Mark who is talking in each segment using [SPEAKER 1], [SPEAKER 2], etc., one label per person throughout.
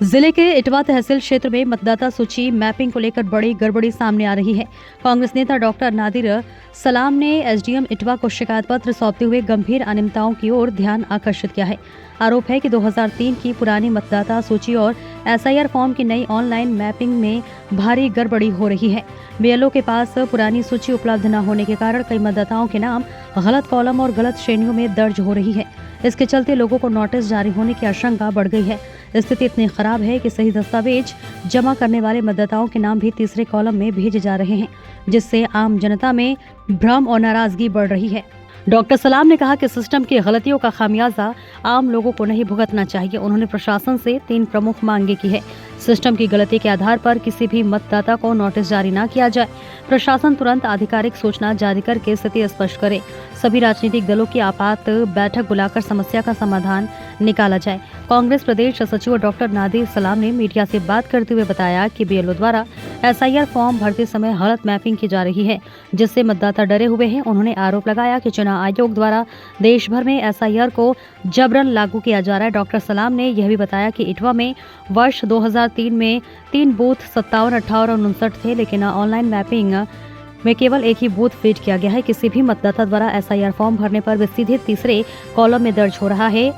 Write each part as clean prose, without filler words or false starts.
[SPEAKER 1] जिले के इटवा तहसील क्षेत्र में मतदाता सूची मैपिंग को लेकर बड़ी गड़बड़ी सामने आ रही है। कांग्रेस नेता डॉक्टर नादिर सलाम ने एसडीएम इटवा को शिकायत पत्र सौंपते हुए गंभीर अनियमितताओं की ओर ध्यान आकर्षित किया है। आरोप है कि 2003 की पुरानी मतदाता सूची और एसआईआर फॉर्म की नई ऑनलाइन मैपिंग में भारी गड़बड़ी हो रही है। बीएलओ के पास पुरानी सूची उपलब्ध न होने के कारण कई मतदाताओं के नाम गलत कॉलम और गलत श्रेणियों में दर्ज हो रही है। इसके चलते लोगों को नोटिस जारी होने की आशंका बढ़ गई है। स्थिति इतनी खराब है कि सही दस्तावेज जमा करने वाले मतदाताओं के नाम भी तीसरे कॉलम में भेजे जा रहे हैं, जिससे आम जनता में भ्रम और नाराजगी बढ़ रही है। डॉक्टर सलाम ने कहा कि सिस्टम की गलतियों का खामियाजा आम लोगों को नहीं भुगतना चाहिए। उन्होंने प्रशासन से 3 प्रमुख मांगे की है। सिस्टम की गलती के आधार पर किसी भी मतदाता को नोटिस जारी न किया जाए। प्रशासन तुरंत आधिकारिक सूचना जारी करके स्थिति स्पष्ट करे। सभी राजनीतिक दलों की आपात बैठक बुलाकर समस्या का समाधान निकाला जाए। कांग्रेस प्रदेश सचिव डॉक्टर नादिर सलाम ने मीडिया से बात करते हुए बताया कि बीएलओ द्वारा एसआईआर फॉर्म भरते समय गलत मैपिंग की जा रही है, जिससे मतदाता डरे हुए हैं। उन्होंने आरोप लगाया कि चुनाव आयोग द्वारा देश भर में एसआईआर को जबरन लागू किया जा रहा है। डॉक्टर सलाम ने यह भी बताया कि इटवा में वर्ष 2003 में 3 बूथ 57, 18 और 59 थे, लेकिन ऑनलाइन मैपिंग में केवल एक ही बूथ फीड किया गया है। किसी भी मतदाता द्वारा एसआईआर फॉर्म भरने पर वे सीधे तीसरे कॉलम में दर्ज हो रहा है।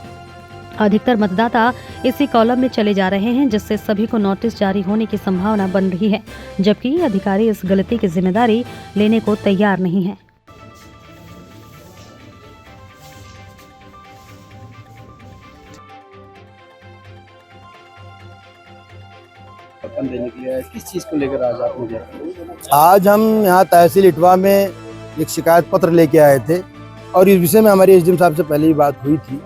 [SPEAKER 1] अधिकतर मतदाता इसी कॉलम में चले जा रहे हैं, जिससे सभी को नोटिस जारी होने की संभावना बन रही है, जबकि अधिकारी इस गलती की जिम्मेदारी लेने को तैयार नहीं है।
[SPEAKER 2] देने के लिए किस चीज को लेकर आज आप मुझे?
[SPEAKER 3] आज हम यहाँ तहसील इटवा में एक शिकायत पत्र लेके आए थे और इस विषय में हमारी एसडीएम साहब से पहले ही बात हुई थी।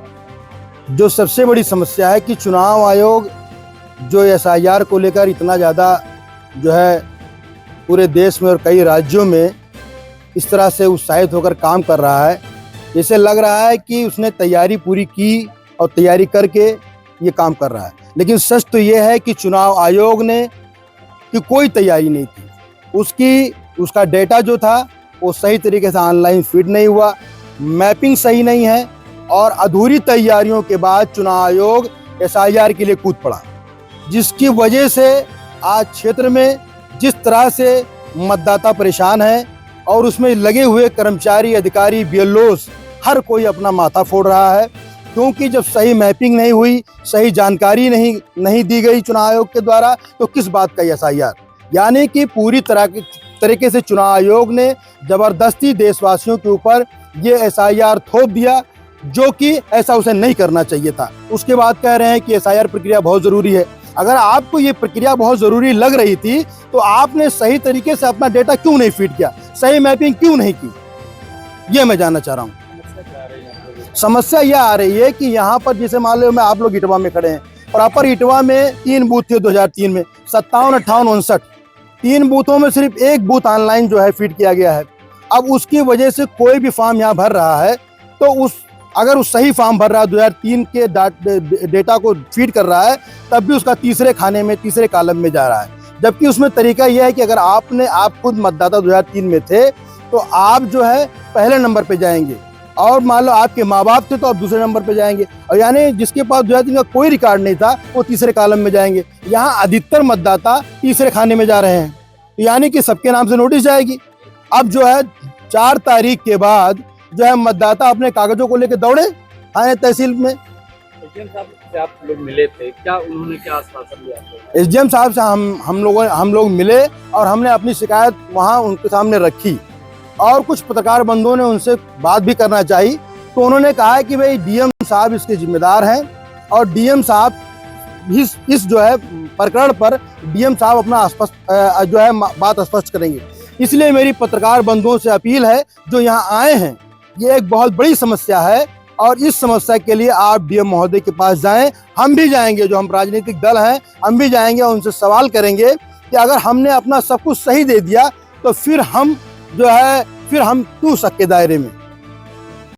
[SPEAKER 3] जो सबसे बड़ी समस्या है कि चुनाव आयोग जो एसआईआर को लेकर इतना ज़्यादा जो है पूरे देश में और कई राज्यों में इस तरह से उत्साहित होकर काम कर रहा है, जैसे लग रहा है कि उसने तैयारी पूरी की और तैयारी करके ये काम कर रहा है। लेकिन सच तो ये है कि चुनाव आयोग ने कि कोई तैयारी नहीं थी। उसका डेटा जो था वो सही तरीके से ऑनलाइन फीड नहीं हुआ, मैपिंग सही नहीं है और अधूरी तैयारियों के बाद चुनाव आयोग एसआईआर के लिए कूद पड़ा, जिसकी वजह से आज क्षेत्र में जिस तरह से मतदाता परेशान है और उसमें लगे हुए कर्मचारी, अधिकारी, बीएलओस हर कोई अपना माथा फोड़ रहा है, क्योंकि जब सही मैपिंग नहीं हुई, सही जानकारी नहीं दी गई चुनाव आयोग के द्वारा, तो किस बात का एसआईआर? यानी कि पूरी तरीके से चुनाव आयोग ने जबरदस्ती देशवासियों के ऊपर ये एसआईआर थोप दिया, जो कि ऐसा उसे नहीं करना चाहिए था। उसके बाद कह रहे हैं कि एसआईआर प्रक्रिया बहुत ज़रूरी है। अगर आपको ये प्रक्रिया बहुत ज़रूरी लग रही थी तो आपने सही तरीके से अपना डेटा क्यों नहीं फीड किया, सही मैपिंग क्यों नहीं की, ये मैं जानना चाह रहा हूँ। समस्या यह आ रही है कि यहाँ पर जैसे मान लो आप लोग इटवा में खड़े हैं, प्रॉपर इटवा में 3 बूथ थे 2003 में, 57, 58, 59, 3 बूथों में सिर्फ एक बूथ ऑनलाइन जो है फीड किया गया है। अब उसकी वजह से कोई भी फॉर्म यहाँ भर रहा है तो अगर उस सही फॉर्म भर रहा है 2003 के डेटा को फीड कर रहा है, तब भी उसका तीसरे कॉलम में जा रहा है। जबकि उसमें तरीका यह है कि अगर आप खुद मतदाता 2003 में थे तो आप जो है पहले नंबर पे जाएंगे और मान लो आपके माँ बाप थे तो आप दूसरे नंबर पे जाएंगे, और यानी जिसके पास 2003 का कोई रिकॉर्ड नहीं था वो तीसरे कॉलम में जाएंगे। यहाँ अधिकतर मतदाता तीसरे खाने में जा रहे हैं, यानी कि सबके नाम से नोटिस जाएगी। अब जो है 4 तारीख के बाद जो है मतदाता अपने कागजों को लेकर दौड़े आए तहसील में।
[SPEAKER 2] एसडीएम साहब से आप लोग मिले थे, क्या उन्होंने क्या आश्वासन दिया?
[SPEAKER 3] एसडीएम साहब से हम लोग मिले और हमने अपनी शिकायत वहाँ उनके सामने रखी और कुछ पत्रकार बंधुओं ने उनसे बात भी करना चाहिए, तो उन्होंने कहा कि भाई डीएम साहब इसके जिम्मेदार हैं और डीएम साहब इस जो है प्रकरण पर डीएम साहब अपना जो है बात स्पष्ट करेंगे। इसलिए मेरी पत्रकार बंधुओं से अपील है जो यहाँ आए हैं, ये एक बहुत बड़ी समस्या है और इस समस्या के लिए आप डीएम महोदय के पास जाएं। हम भी जाएंगे, जो हम राजनीतिक दल हैं हम भी जाएंगे, उनसे सवाल करेंगे कि अगर हमने अपना सब कुछ सही दे दिया तो फिर हम क्यों शक के दायरे में।